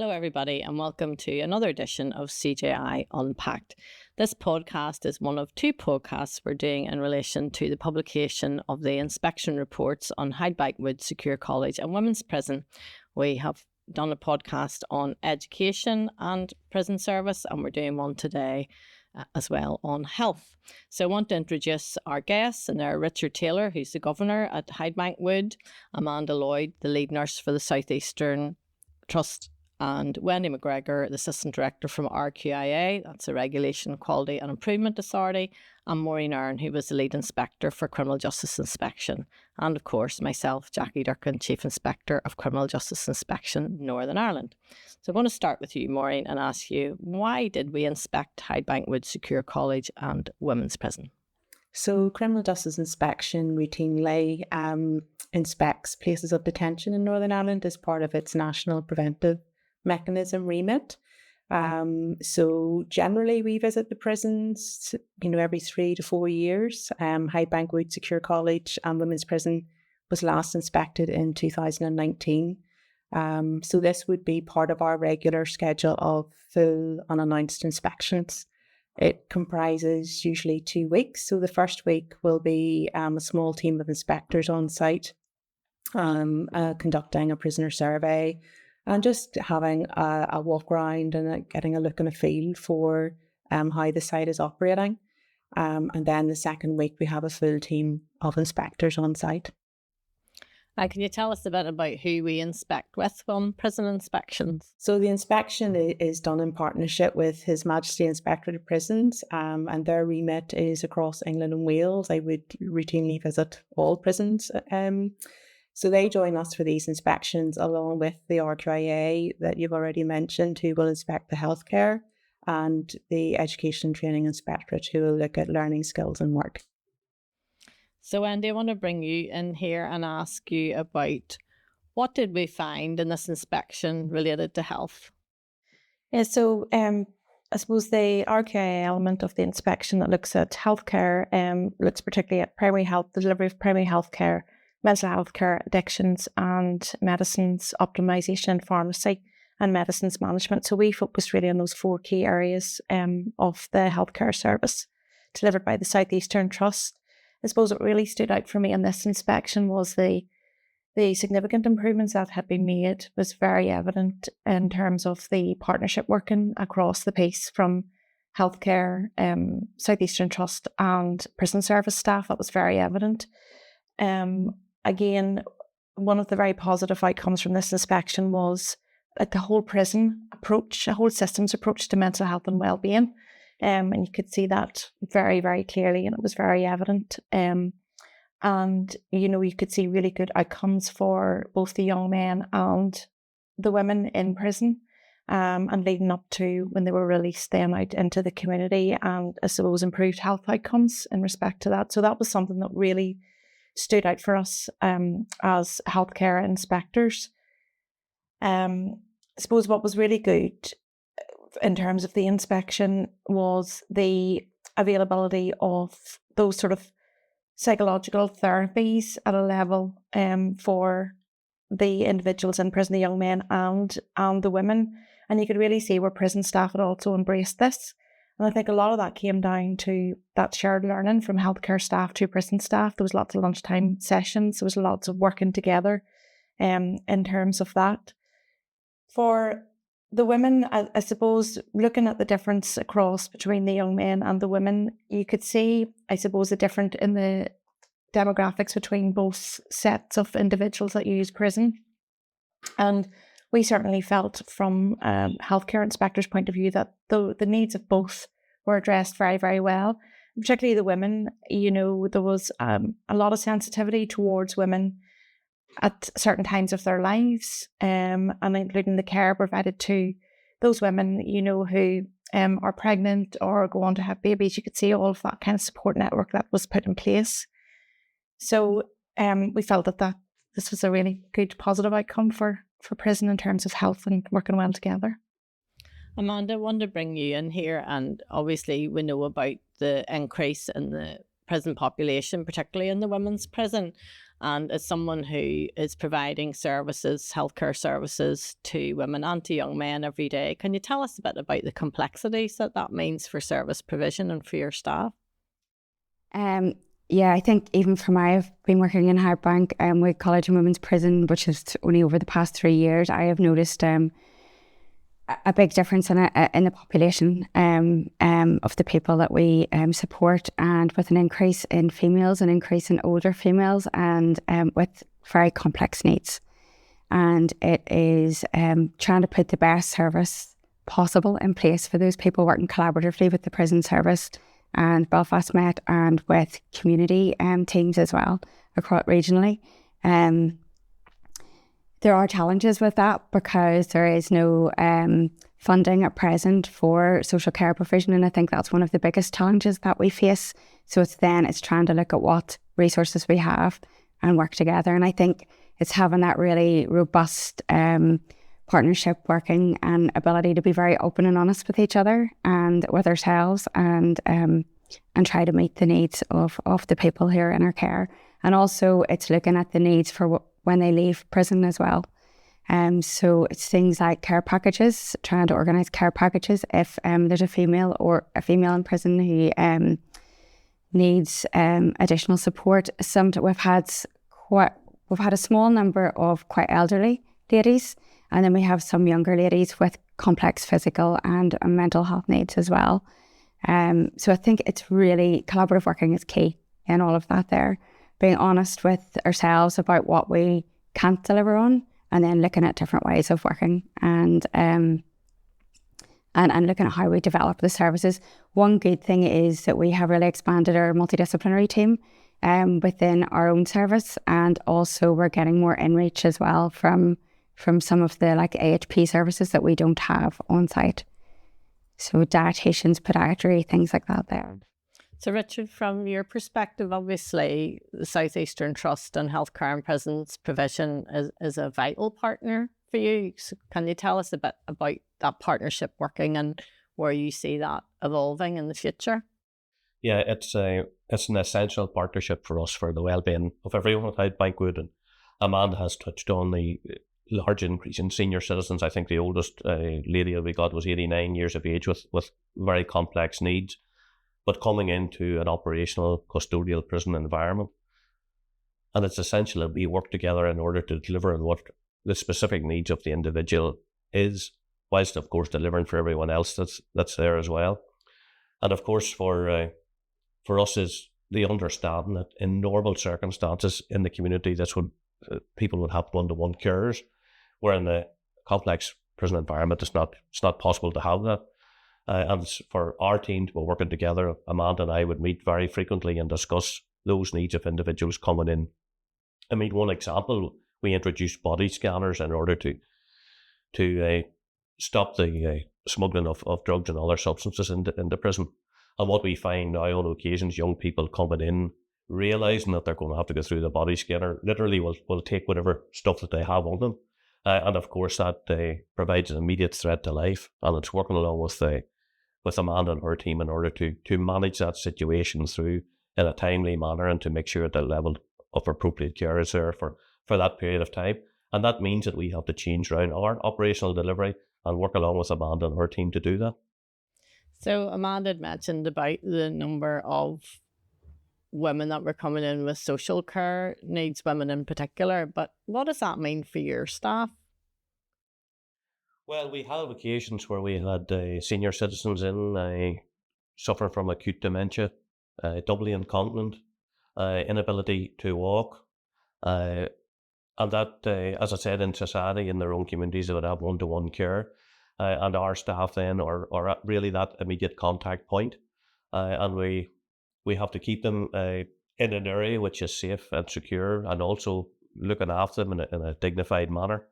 Hello, everybody, and welcome to another edition of CJI Unpacked. This podcast is one of two podcasts we're doing in relation to the publication of the inspection reports on Hydebank Wood Secure College and Women's Prison. We have done a podcast on education and prison service, and we're doing one today as well on health. So I want to introduce our guests, and they're Richard Taylor, who's the governor at Hydebank Wood, Amanda Lloyd, the lead nurse for the South Eastern Trust, and Wendy McGregor, the Assistant Director from RQIA, that's the Regulation, Quality and Improvement Authority, and Maureen Aaron, who was the Lead Inspector for Criminal Justice Inspection, and of course myself, Jackie Durkin, Chief Inspector of Criminal Justice Inspection, Northern Ireland. So I'm going to start with you, Maureen, and ask you, why did we inspect Hydebank Wood Secure College and Women's Prison? So Criminal Justice Inspection routinely inspects places of detention in Northern Ireland as part of its national preventive mechanism remit. So generally we visit the prisons, every 3 to 4 years. Hydebank Wood Secure College and Women's Prison was last inspected in 2019. So this would be part of our regular schedule of full unannounced inspections. It comprises usually 2 weeks. So the first week will be a small team of inspectors on site, conducting a prisoner survey and just having a walk around and getting a look and a feel for how the site is operating. And then the second week we have a full team of inspectors on site. Can you tell us a bit about who we inspect with on prison inspections? So the inspection is done in partnership with His Majesty Inspectorate of Prisons, and their remit is across England and Wales. They would routinely visit all prisons. So they join us for these inspections along with the RQIA that you've already mentioned, who will inspect the healthcare, and the Education and Training Inspectorate, who will look at learning skills and work. So Wendy, I want to bring you in here and ask you about what did we find in this inspection related to health? Yeah, so I suppose the RQIA element of the inspection that looks at healthcare looks particularly at primary health, the delivery of primary healthcare, mental health care, addictions and medicines optimisation, pharmacy and medicines management. So we focused really on those 4 key areas of the healthcare service delivered by the South Eastern Trust. I suppose what really stood out for me in this inspection was the significant improvements that had been made was very evident in terms of the partnership working across the piece from healthcare, South Eastern Trust and prison service staff. That was very evident. Again, one of the very positive outcomes from this inspection was like the whole prison approach, a whole systems approach to mental health and well-being. And you could see that very, very clearly, and it was very evident. And, you could see really good outcomes for both the young men and the women in prison, and leading up to when they were released then out into the community, and I suppose improved health outcomes in respect to that. So that was something that really stood out for us as healthcare inspectors. I suppose what was really good in terms of the inspection was the availability of those sort of psychological therapies at a level for the individuals in prison, the young men and the women. And you could really see where prison staff had also embraced this. And I think a lot of that came down to that shared learning from healthcare staff to prison staff. There was lots of lunchtime sessions. There was lots of working together in terms of that. For the women, I suppose, looking at the difference across between the young men and the women, you could see, I suppose, the difference in the demographics between both sets of individuals that use prison. And we certainly felt from healthcare inspectors' point of view that the needs of both were addressed very, very well. Particularly the women, there was a lot of sensitivity towards women at certain times of their lives, and including the care provided to those women, who are pregnant or go on to have babies. You could see all of that kind of support network that was put in place. So we felt that this was a really good positive outcome for prison in terms of health and working well together. Amanda, I want to bring you in here, and obviously we know about the increase in the prison population, particularly in the women's prison. And as someone who is providing services, healthcare services to women and to young men every day, can you tell us a bit about the complexities that means for service provision and for your staff? Yeah, I think even for I've been working in Hydebank with College and Women's Prison, which is only over the past 3 years, I have noticed a big difference in the population of the people that we support, and with an increase in females, an increase in older females, and with very complex needs. And it is trying to put the best service possible in place for those people, working collaboratively with the prison service and Belfast Met, and with community teams as well across regionally. There are challenges with that because there is no funding at present for social care provision, and I think that's one of the biggest challenges that we face. So it's trying to look at what resources we have and work together, and I think it's having that really robust partnership working and ability to be very open and honest with each other and with ourselves, and try to meet the needs of the people who are in our care. And also it's looking at the needs for when they leave prison as well. So it's things like care packages, trying to organise care packages if there's a female in prison who needs additional support. We've had a small number of quite elderly ladies, and then we have some younger ladies with complex physical and mental health needs as well. So I think it's really collaborative working is key in all of that there. Being honest with ourselves about what we can't deliver on, and then looking at different ways of working and looking at how we develop the services. One good thing is that we have really expanded our multidisciplinary team within our own service, and also we're getting more in-reach as well from some of the AHP services that we don't have on site. So dietitians, podiatry, things like that there. So Richard, from your perspective, obviously the South Eastern Trust and Healthcare and Prisons Provision is a vital partner for you. So can you tell us a bit about that partnership working and where you see that evolving in the future? Yeah, it's an essential partnership for us for the well-being of everyone at Hydebank Wood. And Amanda has touched on the large increase in senior citizens. I think the oldest lady that we got was 89 years of age with very complex needs, but coming into an operational custodial prison environment. And it's essential that we work together in order to deliver on what the specific needs of the individual is, whilst of course delivering for everyone else that's there as well. And of course for us is the understanding that in normal circumstances in the community, people would have one-to-one carers, where in the complex prison environment it's not possible to have that. And for our team to be working together, Amanda and I would meet very frequently and discuss those needs of individuals coming in. I mean, one example, we introduced body scanners in order to stop the smuggling of drugs and other substances into prison. And what we find now on occasions, young people coming in, realising that they're going to have to go through the body scanner, literally will take whatever stuff that they have on them. And of course that provides an immediate threat to life. And it's working along with Amanda and her team in order to manage that situation through in a timely manner, and to make sure that the level of appropriate care is there for that period of time. And that means that we have to change around our operational delivery and work along with Amanda and her team to do that. So Amanda had mentioned about the number of women that were coming in with social care needs, women in particular, but what does that mean for your staff? Well, we had occasions where we had senior citizens in suffering from acute dementia, doubly incontinent, inability to walk, and that, as I said, in society, in their own communities, they would have one-to-one care, and our staff then are really that immediate contact point, and we have to keep them in an area which is safe and secure, and also looking after them in a dignified manner,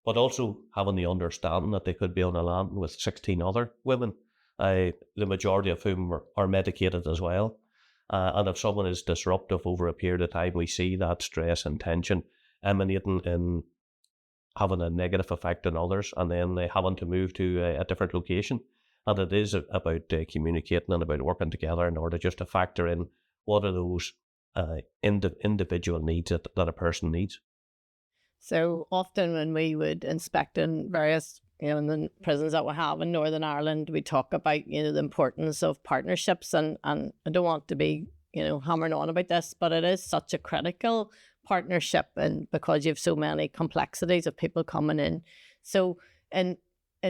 but also having the understanding that they could be on a landing with 16 other women, the majority of whom are medicated as well. And if someone is disruptive over a period of time, we see that stress and tension emanating in having a negative effect on others, and then having to move to a different location. And it is about communicating and about working together in order just to factor in what are those individual needs that a person needs. So often when we would inspect in various, in the prisons that we have in Northern Ireland, we talk about, the importance of partnerships, and I don't want to be, hammering on about this, but it is such a critical partnership, and because you have so many complexities of people coming in. So in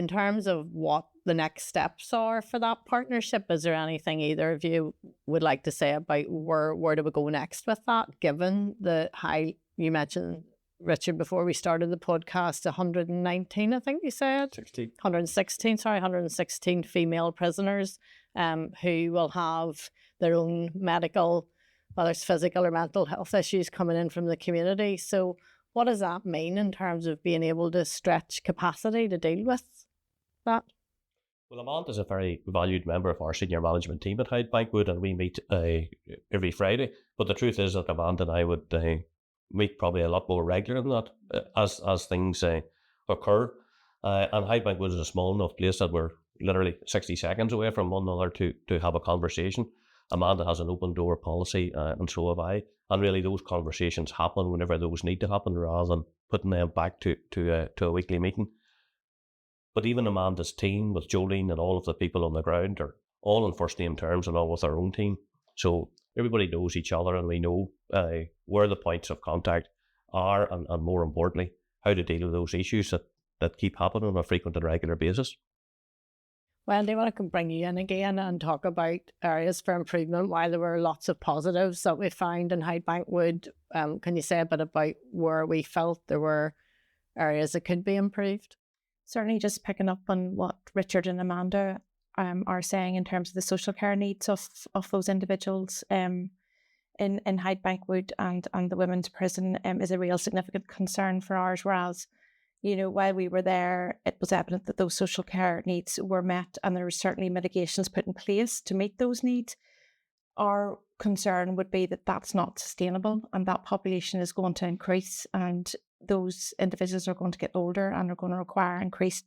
terms of what the next steps are for that partnership, is there anything either of you would like to say about where do we go next with that, given the high, you mentioned, Richard, before we started the podcast, 119, I think you said? 116 female prisoners who will have their own medical, whether it's physical or mental health issues coming in from the community. So what does that mean in terms of being able to stretch capacity to deal with that? Well, Amanda's a very valued member of our senior management team at Hydebank Wood, and we meet every Friday. But the truth is that Amanda and I would meet probably a lot more regular than that as things occur. And Hydebank Wood is a small enough place that we're literally 60 seconds away from one another to have a conversation. Amanda has an open door policy, and so have I. And really, those conversations happen whenever those need to happen, rather than putting them back to a weekly meeting. But even Amanda's team, with Jolene and all of the people on the ground, are all on first name terms along with our own team. So everybody knows each other, and we know where the points of contact are, and more importantly, how to deal with those issues that keep happening on a frequent and regular basis. Wendy, I want to bring you in again and talk about areas for improvement. While there were lots of positives that we found in Hydebank Wood, can you say a bit about where we felt there were areas that could be improved? Certainly, just picking up on what Richard and Amanda are saying in terms of the social care needs of those individuals in Hydebank Wood and the women's prison is a real significant concern for ours. Whereas, while we were there, it was evident that those social care needs were met, and there were certainly mitigations put in place to meet those needs. Our concern would be that that's not sustainable, and that population is going to increase, and those individuals are going to get older and are going to require increased.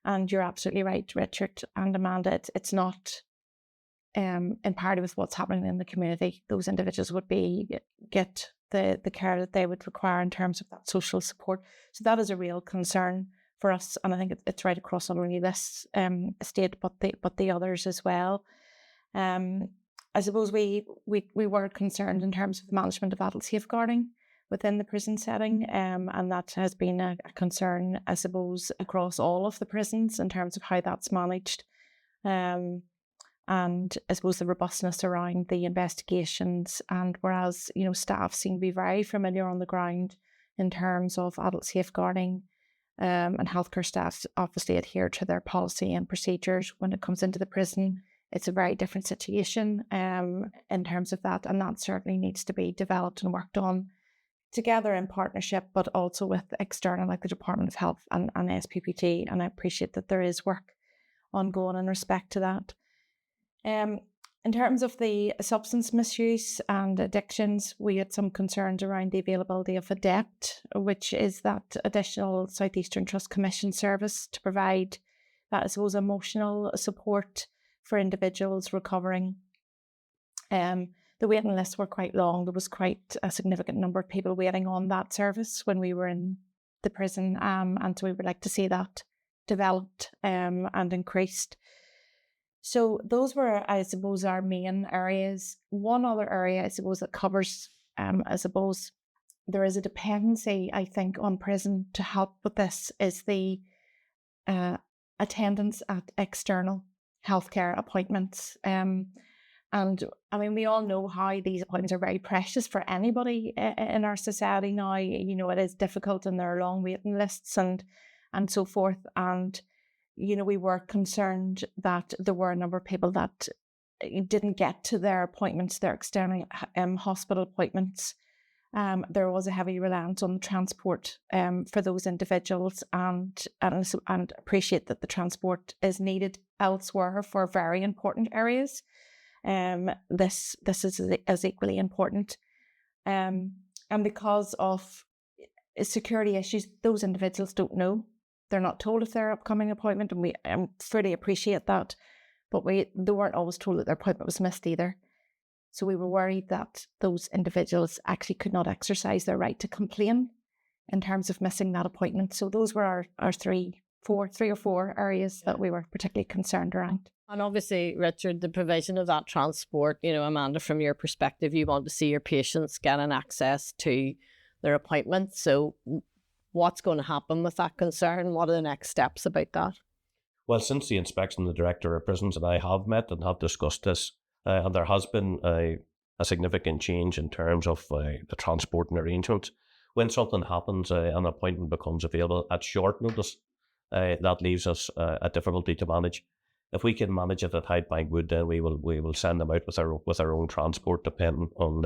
And you're absolutely right, Richard and Amanda, it's not in parity with what's happening in the community. Those individuals would get the care that they would require in terms of that social support. So that is a real concern for us, and I think it's right across not only this estate but the others as well. I suppose we were concerned in terms of the management of adult safeguarding within the prison setting, and that has been a concern, I suppose, across all of the prisons in terms of how that's managed. And I suppose the robustness around the investigations, and whereas staff seem to be very familiar on the ground in terms of adult safeguarding, and healthcare staff obviously adhere to their policy and procedures when it comes into the prison. It's a very different situation in terms of that, and that certainly needs to be developed and worked on together in partnership, but also with external, like the Department of Health and SPPT. And I appreciate that there is work ongoing in respect to that. In terms of the substance misuse and addictions, we had some concerns around the availability of ADEPT, which is that additional South Eastern Trust Commission service to provide that, I suppose, emotional support for individuals recovering. The waiting lists were quite long. There was quite a significant number of people waiting on that service when we were in the prison, and so we would like to see that developed and increased. So those were, I suppose, our main areas. One other area, I suppose, that covers, I suppose, there is a dependency, I think, on prison to help with this, is the attendance at external healthcare appointments. And I mean, we all know how these appointments are very precious for anybody in our society now. It is difficult, and there are long waiting lists and so forth. And we were concerned that there were a number of people that didn't get to their appointments, their external hospital appointments. There was a heavy reliance on the transport for those individuals, and appreciate that the transport is needed elsewhere for very important areas. This is equally important, and because of security issues, those individuals don't know. They're not told of their upcoming appointment, and we fully appreciate that. But they weren't always told that their appointment was missed either. So we were worried that those individuals actually could not exercise their right to complain in terms of missing that appointment. So those were our three or four areas that we were particularly concerned around. And obviously, Richard, the provision of that transport, Amanda, from your perspective, you want to see your patients getting access to their appointments. So what's going to happen with that concern? What are the next steps about that? Well, since the inspection, the Director of Prisons and I have met and have discussed this, and there has been a significant change in terms of the transporting arrangements. When something happens, an appointment becomes available at short notice, that leaves us a difficulty to manage. If we can manage it at Hydebank Wood, then we will send them out with our own transport, depending on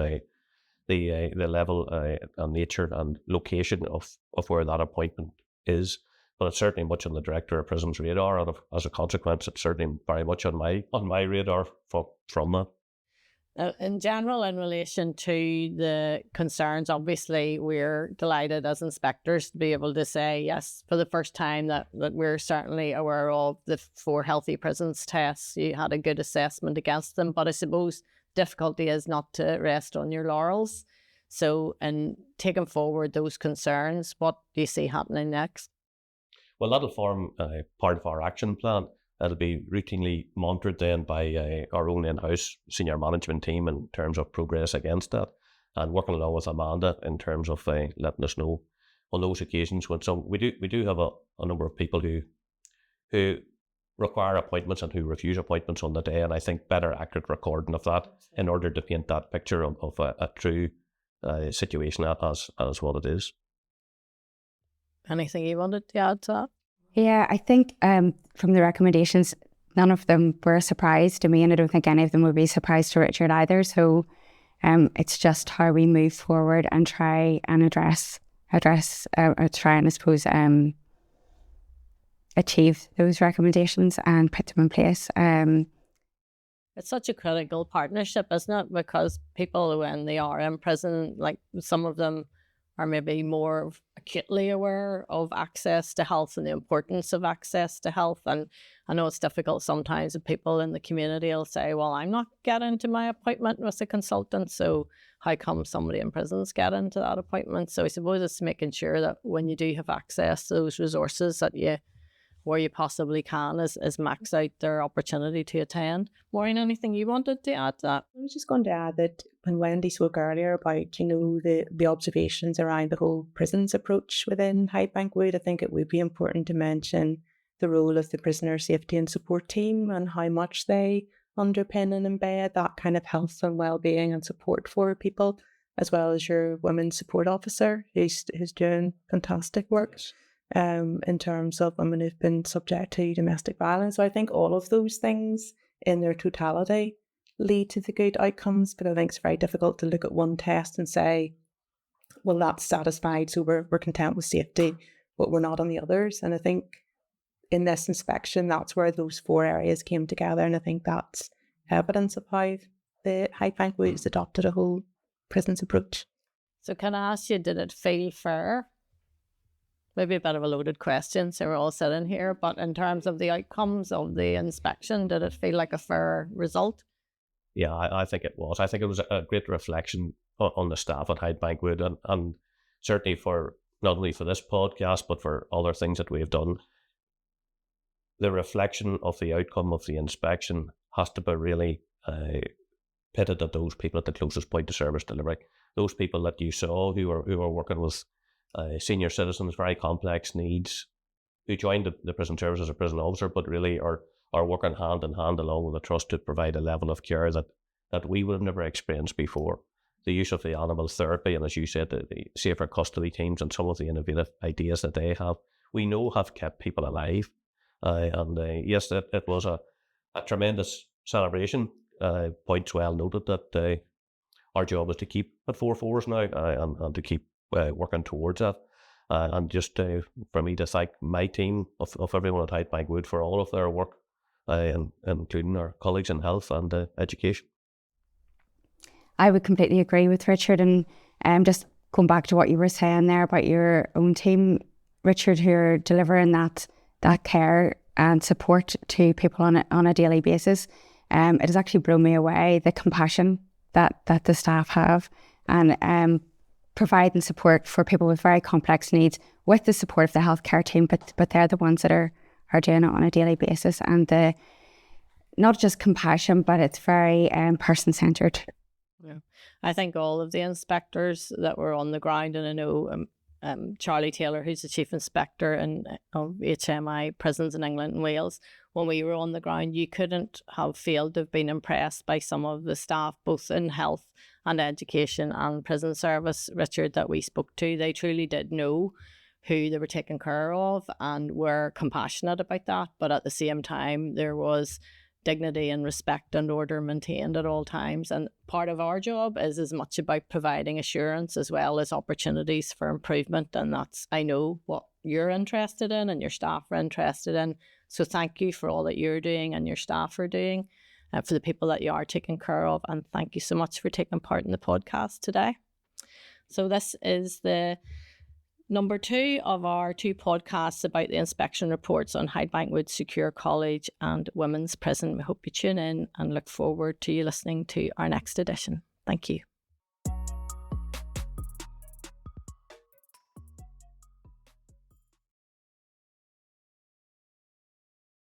the level and nature and location of where that appointment is. But it's certainly much on the Director of Prisons' radar, and as a consequence, it's certainly very much on my radar from that. In general, in relation to the concerns, obviously we're delighted as inspectors to be able to say, yes, for the first time that we're certainly aware of the 4 healthy prisons tests. You had a good assessment against them, but I suppose difficulty is not to rest on your laurels. So in taking forward those concerns, what do you see happening next? Well, that'll form part of our action plan. It'll be routinely monitored then by our own in-house senior management team in terms of progress against that, and working along with Amanda in terms of letting us know on those occasions when we do have a number of people who require appointments and who refuse appointments on the day, and I think better accurate recording of that in order to paint that picture of a true situation as what it is. Anything you wanted to add to that? Yeah, I think from the recommendations, none of them were a surprise to me, and I don't think any of them would be a surprise to Richard either. So it's just how we move forward and try and address, or try and, I suppose, achieve those recommendations and put them in place. It's such a critical partnership, isn't it? Because people, when they are in prison, like some of them are maybe more acutely aware of access to health and the importance of access to health. And I know it's difficult sometimes if people in the community will say, well, I'm not getting to my appointment with a consultant, so how come somebody in prison's getting to that appointment? So I suppose it's making sure that when you do have access to those resources, that you, where you possibly can, is max out their opportunity to attend. Maureen, anything you wanted to add to that? I was just going to add that when Wendy spoke earlier about, the observations around the whole prisons approach within Hydebank Wood, I think it would be important to mention the role of the prisoner safety and support team and how much they underpin and embed that kind of health and well-being and support for people, as well as your women's support officer who's doing fantastic work in terms of women who've been subject to domestic violence. So I think all of those things in their totality lead to the good outcomes, but I think it's very difficult to look at one test and say, well, that's satisfied, so we're content with safety, but we're not on the others. And I think in this inspection, that's where those 4 areas came together, and I think that's evidence of how the Hydebank Wood has adopted a whole prisons approach. So can I ask you, did it feel fair? Maybe a bit of a loaded question, so we're all sitting here, but in terms of the outcomes of the inspection, did it feel like a fair result? Yeah, I think it was. I think it was a great reflection on the staff at Hydebank Wood, and certainly for not only for this podcast, but for other things that we've done. The reflection of the outcome of the inspection has to be really pitted at those people at the closest point of service delivery. Those people that you saw who are working with senior citizens, very complex needs, who joined the prison service as a prison officer, but really are working hand in hand along with the trust to provide a level of care that we would have never experienced before. The use of the animal therapy, and as you said, the safer custody teams and some of the innovative ideas that they have, we know have kept people alive. Yes, it was a tremendous celebration. Points well noted that our job is to keep at 4-4s now and to keep working towards that. And just for me to thank my team of everyone at Hydebank Wood for all of their work, including our colleagues in health and education. I would completely agree with Richard, and just going back to what you were saying there about your own team, Richard, who are delivering that care and support to people on a daily basis. It has actually blown me away, the compassion that the staff have, and providing support for people with very complex needs with the support of the healthcare team, but they're the ones that are doing it on a daily basis, and the not just compassion, but it's very person-centred. Yeah. I think all of the inspectors that were on the ground, and I know Charlie Taylor, who's the Chief Inspector of HMI prisons in England and Wales, when we were on the ground, you couldn't have failed to have been impressed by some of the staff, both in health and education and prison service, Richard, that we spoke to. They truly did know who they were taking care of and were compassionate about that. But at the same time, there was dignity and respect and order maintained at all times. And part of our job is as much about providing assurance as well as opportunities for improvement. And that's, I know, what you're interested in and your staff are interested in. So thank you for all that you're doing and your staff are doing, and for the people that you are taking care of. And thank you so much for taking part in the podcast today. So this is the number 2 of our 2 podcasts about the inspection reports on Hydebank Wood Secure College and Women's Prison. We hope you tune in and look forward to you listening to our next edition. Thank you.